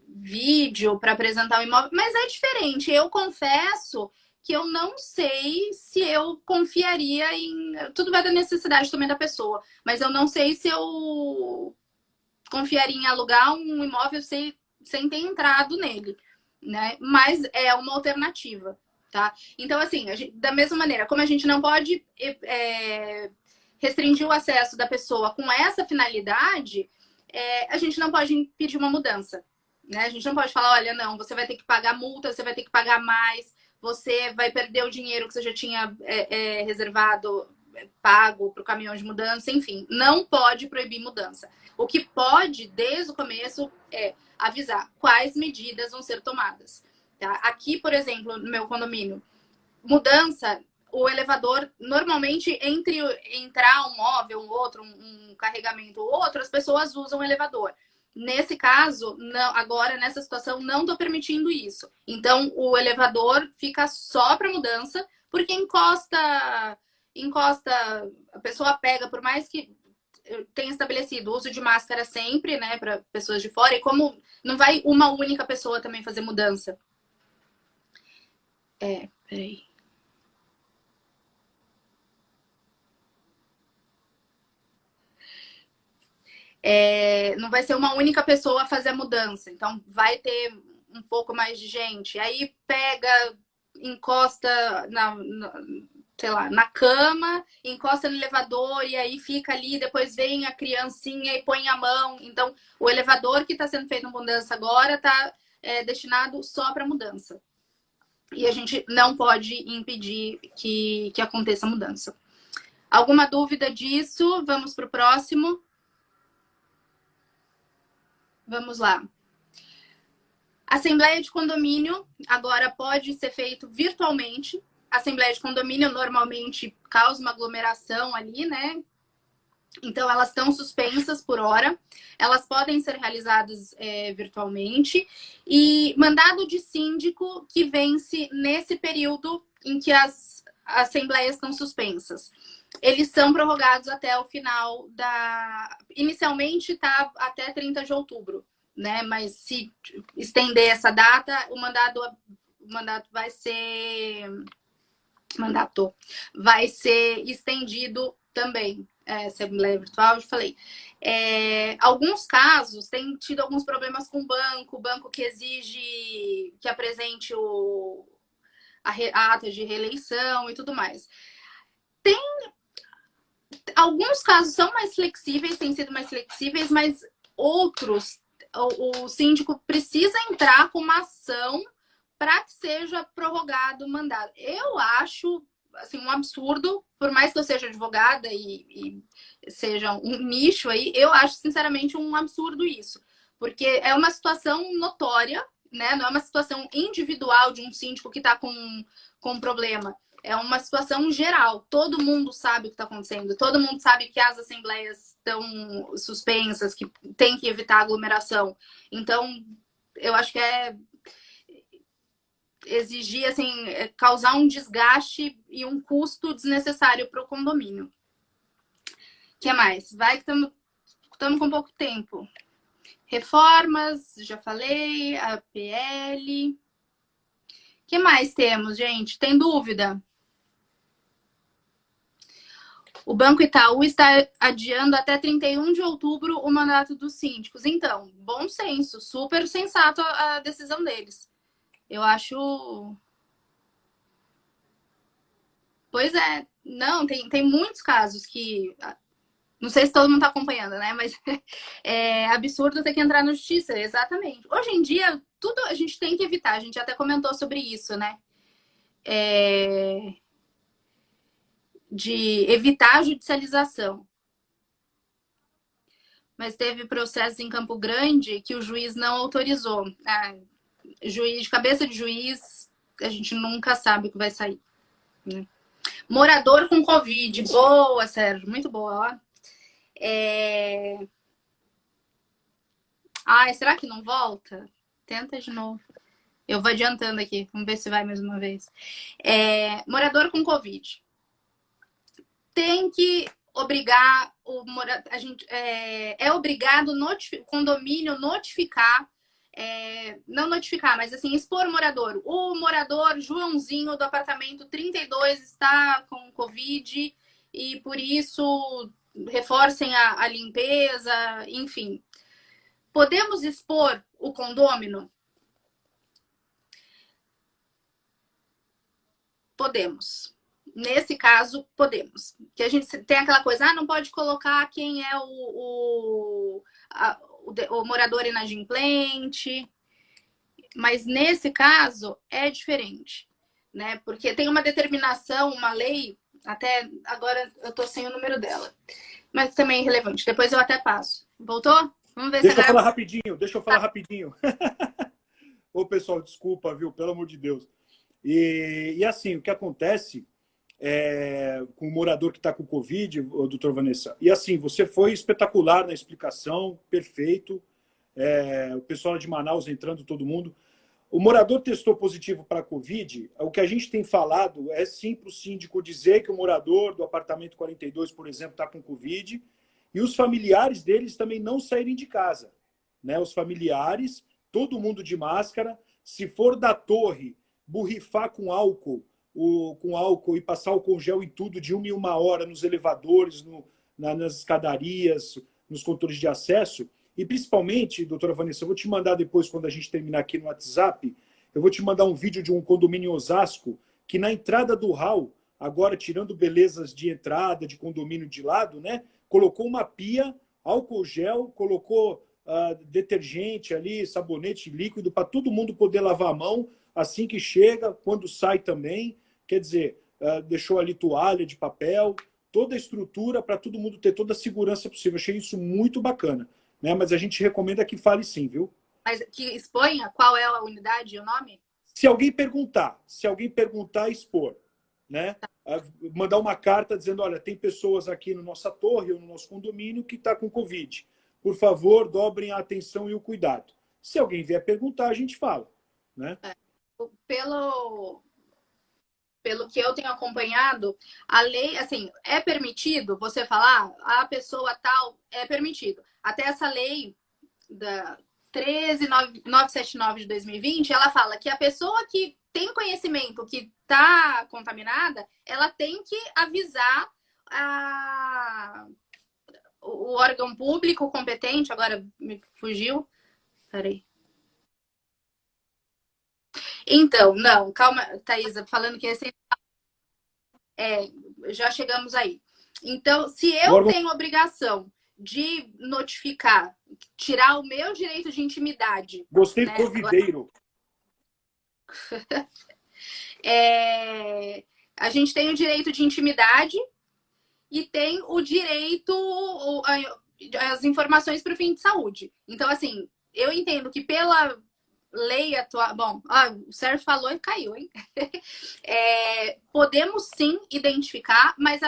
vídeo para apresentar o imóvel, mas é diferente. Eu confesso que eu não sei se eu confiaria em. Tudo vai da necessidade também da pessoa, mas eu não sei se eu confiaria em alugar um imóvel sem ter entrado nele, né? Mas é uma alternativa. Tá? Então, assim, da mesma maneira, como a gente não pode restringir o acesso da pessoa com essa finalidade, a gente não pode impedir uma mudança. Né? A gente não pode falar, olha, não, você vai ter que pagar multa, você vai ter que pagar mais, você vai perder o dinheiro que você já tinha reservado, pago para o caminhão de mudança, enfim, não pode proibir mudança. O que pode, desde o começo, é avisar quais medidas vão ser tomadas. Tá? Aqui, por exemplo, no meu condomínio, mudança, o elevador, normalmente, entre entrar um móvel, um outro, um carregamento ou outro, as pessoas usam o elevador. Nesse caso, não, agora, nessa situação, não estou permitindo isso. Então, o elevador fica só para mudança, porque encosta, a pessoa pega, por mais que tenha estabelecido o uso de máscara sempre, né, para pessoas de fora, e como não vai uma única pessoa também fazer mudança. Peraí. Não vai ser uma única pessoa a fazer a mudança. Então, vai ter um pouco mais de gente. Aí pega, encosta sei lá, na cama, encosta no elevador e aí fica ali, depois vem a criancinha e põe a mão. Então, o elevador que está sendo feito uma mudança agora está destinado só para mudança. E a gente não pode impedir que aconteça a mudança. Alguma dúvida disso? Vamos para o próximo. Vamos lá. Assembleia de condomínio agora pode ser feito virtualmente. Assembleia de condomínio normalmente causa uma aglomeração ali, né? Então, elas estão suspensas por hora. Elas podem ser realizadas virtualmente. E mandado de síndico que vence nesse período em que as assembleias estão suspensas. Eles são prorrogados até o final Inicialmente está até 30 de outubro, né? Mas se estender essa data, o mandato vai ser... vai ser estendido também. Assembleia virtual, eu falei. Alguns casos têm tido alguns problemas com o banco que exige que apresente a ata de reeleição e tudo mais. Alguns casos são mais flexíveis, têm sido mais flexíveis, mas outros, o síndico precisa entrar com uma ação para que seja prorrogado o mandato. Eu acho assim, um absurdo, por mais que eu seja advogada e seja um nicho aí, eu acho sinceramente um absurdo isso. Porque é uma situação notória, né? Não é uma situação individual de um síndico que está com um problema. É uma situação geral. Todo mundo sabe o que está acontecendo. Todo mundo sabe que as assembleias estão suspensas, que tem que evitar aglomeração. Então, eu acho que é exigir, assim, causar um desgaste e um custo desnecessário para o condomínio. O que mais? Vai que estamos com pouco tempo. Reformas, já falei, a PL. O que mais temos, gente? Tem dúvida? O Banco Itaú está adiando até 31 de outubro o mandato dos síndicos. Então, bom senso, super sensato a decisão deles. Eu acho... Pois é. Não, tem muitos casos que... Não sei se todo mundo está acompanhando, né? Mas é absurdo ter que entrar na justiça, exatamente. Hoje em dia, tudo a gente tem que evitar. A gente até comentou sobre isso, né? De evitar a judicialização. Mas teve processos em Campo Grande que o juiz não autorizou. Juiz, cabeça de juiz, a gente nunca sabe o que vai sair. Né? Morador com Covid. Boa, Sérgio. Muito boa, ó. Será que não volta? Tenta de novo. Eu vou adiantando aqui. Vamos ver se vai mais uma vez. Morador com Covid. Tem que obrigar a gente é obrigado o condomínio notificar, não notificar, mas assim, expor o morador. O morador Joãozinho do apartamento 32 está com Covid e por isso reforcem a limpeza, enfim. Podemos expor o condômino? Podemos. Nesse caso, podemos. Que a gente tem aquela coisa, não pode colocar quem é o morador inadimplente. Mas nesse caso, é diferente. Né? Porque tem uma determinação, uma lei, até agora eu tô sem o número dela. Mas também é irrelevante. Depois eu até passo. Voltou? Vamos ver Deixa se eu falar agora... rapidinho, deixa eu falar rapidinho. Ô, pessoal, desculpa, viu? Pelo amor de Deus. E assim, o que acontece com o morador que está com Covid, doutor Vanessa, e assim, você foi espetacular na explicação, perfeito. O pessoal de Manaus entrando, todo mundo. O morador testou positivo para a Covid. O que a gente tem falado é sim para o síndico dizer que o morador do apartamento 42, por exemplo, está com Covid, e os familiares deles também não saírem de casa. Né? Os familiares, todo mundo de máscara. Se for da torre, borrifar com álcool e passar álcool gel em tudo de 1 nos elevadores, nas escadarias, nos controles de acesso. E principalmente, doutora Vanessa, eu vou te mandar depois, quando a gente terminar aqui no WhatsApp, eu vou te mandar um vídeo de um condomínio em Osasco, que na entrada do hall, agora tirando belezas de entrada, de condomínio de lado, né, colocou uma pia, álcool gel, colocou detergente ali, sabonete líquido, para todo mundo poder lavar a mão assim que chega, quando sai também. Quer dizer, deixou ali toalha de papel, toda a estrutura para todo mundo ter toda a segurança possível. Achei isso muito bacana. Né? Mas a gente recomenda que fale sim, viu? Mas que exponha qual é a unidade e o nome? Se alguém perguntar, expor. Né? Mandar uma carta dizendo, olha, tem pessoas aqui na nossa torre ou no nosso condomínio que está com Covid. Por favor, dobrem a atenção e o cuidado. Se alguém vier perguntar, a gente fala. Né? Pelo que eu tenho acompanhado, a lei, assim, é permitido você falar, a pessoa tal, é permitido. Até essa lei da 13.979 de 2020, ela fala que a pessoa que tem conhecimento que está contaminada, ela tem que avisar o órgão público competente, agora me fugiu, peraí. Então, não, calma, Thaisa, falando que esse já chegamos aí. Então, se O eu órgão... tenho obrigação de notificar, tirar o meu direito de intimidade, Gostei né? do videiro. A gente tem o direito de intimidade e tem o direito, as informações para o fim de saúde. Então, assim, eu entendo que pela lei atual... Bom, o Sérgio falou e caiu, hein? Podemos sim identificar, mas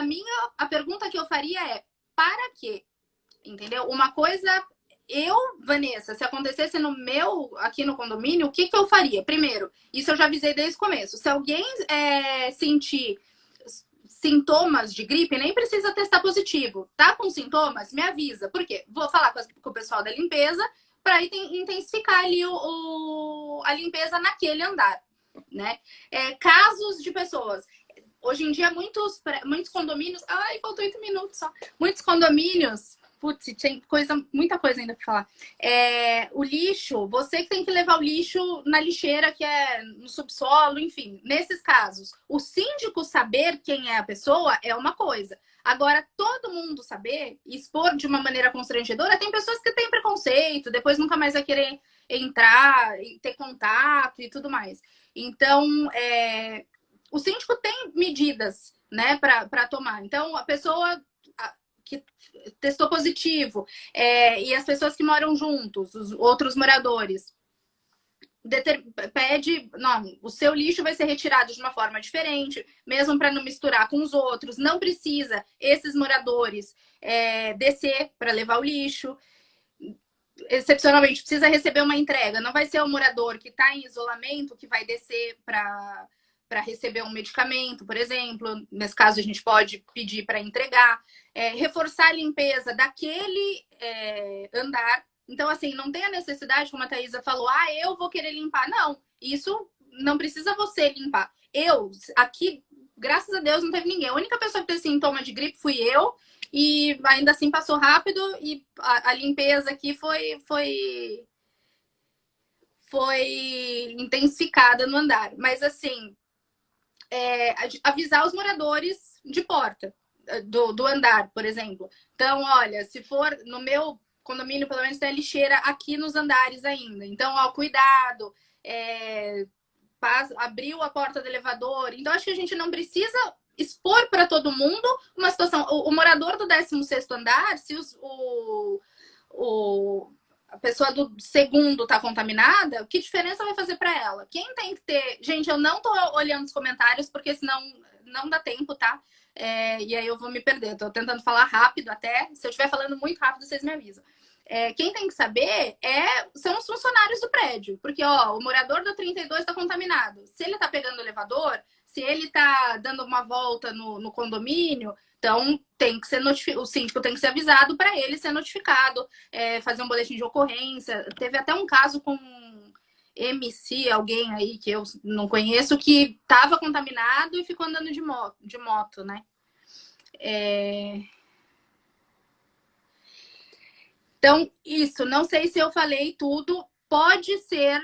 a pergunta que eu faria é, para quê? Entendeu? Uma coisa... Vanessa, se acontecesse aqui no condomínio, o que eu faria? Primeiro, isso eu já avisei desde o começo. Se alguém sentir sintomas de gripe, nem precisa testar positivo. Tá com sintomas? Me avisa. Por quê? Vou falar com o pessoal da limpeza para intensificar ali a limpeza naquele andar, né? Casos de pessoas. Hoje em dia, muitos condomínios... Ai, faltou 8 minutos só. Muitos condomínios... Putz, tem muita coisa ainda para falar. O lixo, você que tem que levar o lixo na lixeira, que é no subsolo, enfim. Nesses casos, o síndico saber quem é a pessoa é uma coisa. Agora, todo mundo saber, expor de uma maneira constrangedora, tem pessoas que têm preconceito, depois nunca mais vai querer entrar, ter contato e tudo mais. Então, o síndico tem medidas, né, para tomar. Então, a pessoa que testou positivo e as pessoas que moram juntos, os outros moradores, pede, não, o seu lixo vai ser retirado de uma forma diferente, mesmo para não misturar com os outros. Não precisa esses moradores descer para levar o lixo. Excepcionalmente, precisa receber uma entrega. Não vai ser o morador que está em isolamento que vai descer para receber um medicamento, por exemplo. Nesse caso, a gente pode pedir para entregar. Reforçar a limpeza daquele andar. Então, assim, não tem a necessidade, como a Thaisa falou, eu vou querer limpar. Não, isso não precisa você limpar. Aqui, graças a Deus, não teve ninguém. A única pessoa que teve sintoma de gripe fui eu. E ainda assim passou rápido e a limpeza aqui foi intensificada no andar. Mas, assim, avisar os moradores de porta do andar, por exemplo. Então, olha, se for no meu condomínio, pelo menos tem a lixeira aqui nos andares ainda. Então, cuidado, abriu a porta do elevador. Então, acho que a gente não precisa expor para todo mundo uma situação. O morador do 16º andar, se a pessoa do segundo está contaminada, que diferença vai fazer para ela? Quem tem que ter... Gente, eu não tô olhando os comentários, porque senão não dá tempo, tá? E aí eu vou me perder. Eu tô tentando falar rápido até. Se eu estiver falando muito rápido, vocês me avisam. Quem tem que saber são os funcionários do prédio. Porque, o morador do 32 está contaminado. Se ele está pegando o elevador, se ele está dando uma volta no condomínio, então tem que ser o síndico tem que ser avisado para ele ser notificado, fazer um boletim de ocorrência. Teve até um caso com um MC, alguém aí que eu não conheço, que estava contaminado e ficou andando de moto, né? Então, isso, não sei se eu falei tudo, pode ser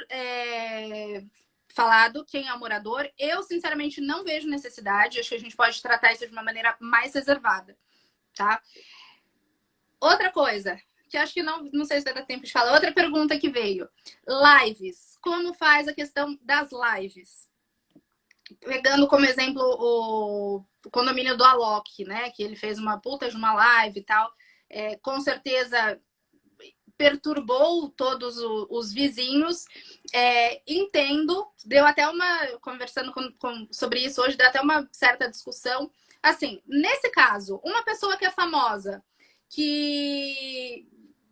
falado quem é o morador. Eu, sinceramente, não vejo necessidade, acho que a gente pode tratar isso de uma maneira mais reservada, tá? Outra coisa, que acho que não sei se vai dar tempo de falar, outra pergunta que veio. Lives, como faz a questão das lives? Pegando como exemplo o condomínio do Alok, né, que ele fez uma puta de uma live e tal, com certeza perturbou todos os vizinhos. Entendo, deu até conversando sobre isso hoje, deu até uma certa discussão. Assim, nesse caso, uma pessoa que é famosa, que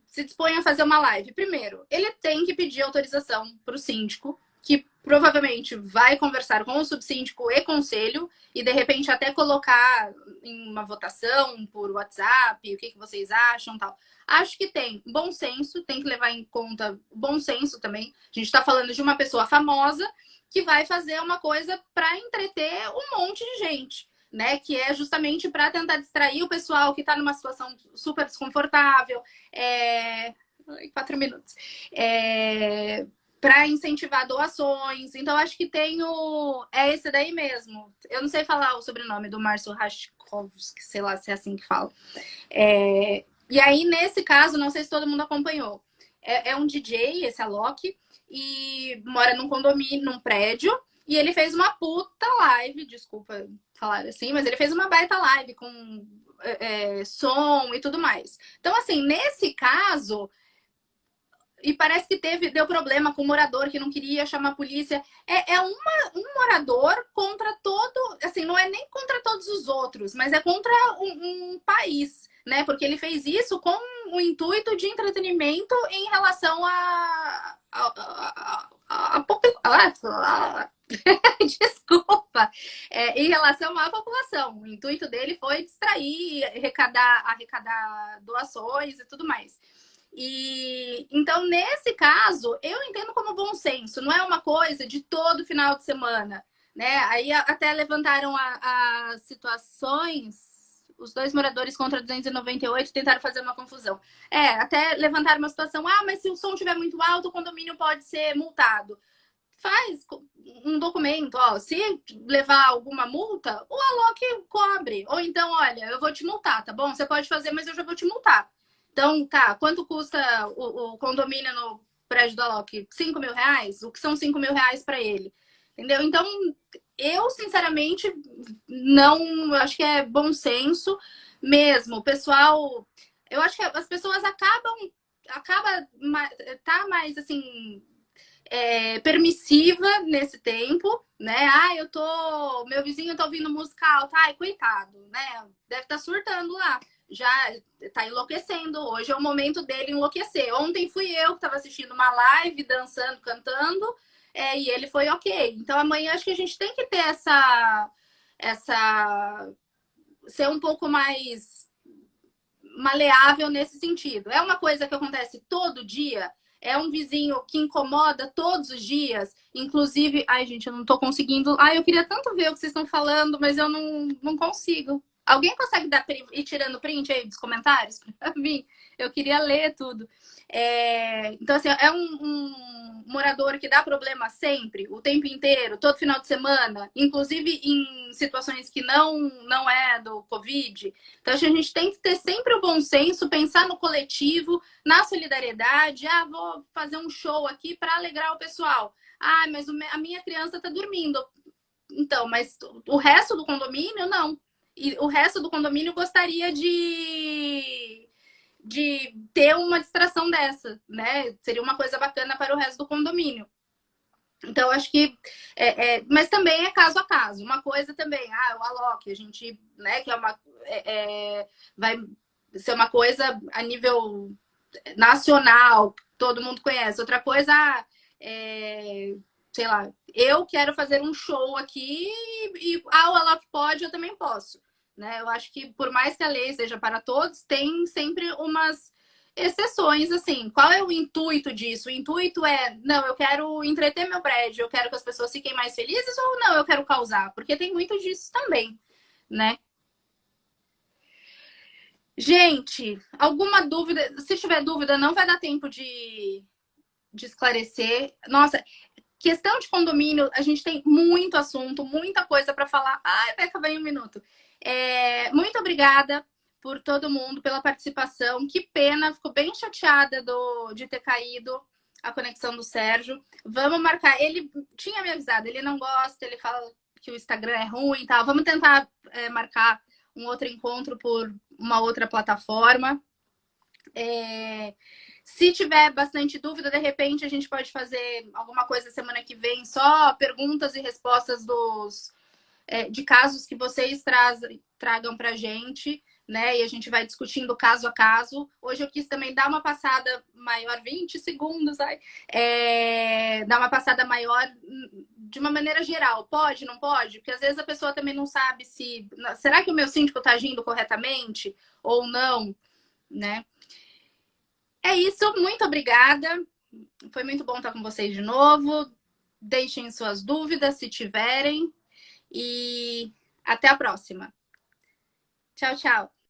se dispõe a fazer uma live, primeiro, ele tem que pedir autorização para o síndico, que provavelmente vai conversar com o subsíndico e conselho, e de repente até colocar em uma votação por WhatsApp, o que vocês acham, tal. Acho que tem bom senso, tem que levar em conta bom senso também. A gente está falando de uma pessoa famosa que vai fazer uma coisa para entreter um monte de gente, né? Que é justamente para tentar distrair o pessoal que está numa situação super desconfortável. 4 minutos. para incentivar doações. Então, acho que tem o... É esse daí mesmo. Eu não sei falar o sobrenome do Márcio Rachkovski, sei lá se é assim que fala. E aí, nesse caso, não sei se todo mundo acompanhou. É um DJ, esse Alok, e mora num condomínio, num prédio, e ele fez uma puta live, desculpa falar assim, mas ele fez uma baita live com som e tudo mais. Então, assim, nesse caso... E parece que deu problema com um morador que não queria chamar a polícia. Um morador contra todo... Assim, não é nem contra todos os outros, mas é contra um país, né? Porque ele fez isso com o intuito de entretenimento em relação Desculpa. Em relação à população. O intuito dele foi distrair, arrecadar doações e tudo mais. E então, nesse caso, eu entendo como bom senso, não é uma coisa de todo final de semana, né? Aí até levantaram as situações, os dois moradores contra 298 tentaram fazer uma confusão. Até levantaram uma situação, mas se o som estiver muito alto, o condomínio pode ser multado. Faz um documento, se levar alguma multa, o Alok cobre. Ou então, olha, eu vou te multar, tá bom? Você pode fazer, mas eu já vou te multar. Então, tá, quanto custa o condomínio no prédio do Alok? 5 mil reais? O que são 5 mil reais para ele? Entendeu? Então, eu, sinceramente, não... Acho que é bom senso mesmo. O pessoal... Eu acho que as pessoas tá mais, assim... permissiva nesse tempo, né? Meu vizinho tá ouvindo música alta, coitado, né? Deve estar surtando lá. Já tá enlouquecendo. Hoje é o momento dele enlouquecer. Ontem fui eu que tava assistindo uma live, dançando, cantando, e ele foi ok. Então amanhã acho que a gente tem que ter ser um pouco mais maleável nesse sentido. É uma coisa que acontece todo dia. É um vizinho que incomoda todos os dias. Inclusive... Ai, gente, eu não tô conseguindo... eu queria tanto ver o que vocês estão falando, mas eu não consigo. Alguém consegue ir tirando print aí dos comentários pra mim? Eu queria ler tudo. Então, assim, é um morador que dá problema sempre, o tempo inteiro, todo final de semana, inclusive em situações que não é do Covid. Então, a gente tem que ter sempre o bom senso, pensar no coletivo, na solidariedade. Vou fazer um show aqui para alegrar o pessoal. Mas a minha criança está dormindo. Então, mas o resto do condomínio, não. E o resto do condomínio gostaria de ter uma distração dessa, né? Seria uma coisa bacana para o resto do condomínio. Então, acho que... mas também é caso a caso. Uma coisa também, o Alok, a gente, né, que vai ser uma coisa a nível nacional, todo mundo conhece. Outra coisa, sei lá, eu quero fazer um show aqui e o Alok pode, eu também posso. Né? Eu acho que, por mais que a lei seja para todos, tem sempre umas exceções, assim. Qual é o intuito disso? O intuito não, eu quero entreter meu prédio, eu quero que as pessoas fiquem mais felizes, ou não, eu quero causar? Porque tem muito disso também, né? Gente, alguma dúvida? Se tiver dúvida, não vai dar tempo de esclarecer. Nossa, questão de condomínio, a gente tem muito assunto, muita coisa para falar. Vai acabar em um minuto. Muito obrigada por todo mundo, pela participação. Que pena, fico bem chateada de ter caído a conexão do Sérgio. Vamos marcar. Ele tinha me avisado, ele não gosta, ele fala que o Instagram é ruim e tal. Vamos tentar marcar um outro encontro por uma outra plataforma. Se tiver bastante dúvida, de repente a gente pode fazer alguma coisa semana que vem, só perguntas e respostas de casos que vocês tragam para a gente, né? E a gente vai discutindo caso a caso. Hoje eu quis também dar uma passada maior, 20 segundos, dar uma passada maior de uma maneira geral. Pode, não pode? Porque às vezes a pessoa também não sabe se... Será que o meu síndico está agindo corretamente ou não, né? É isso, muito obrigada. Foi muito bom estar com vocês de novo. Deixem suas dúvidas se tiverem. E até a próxima. Tchau, tchau.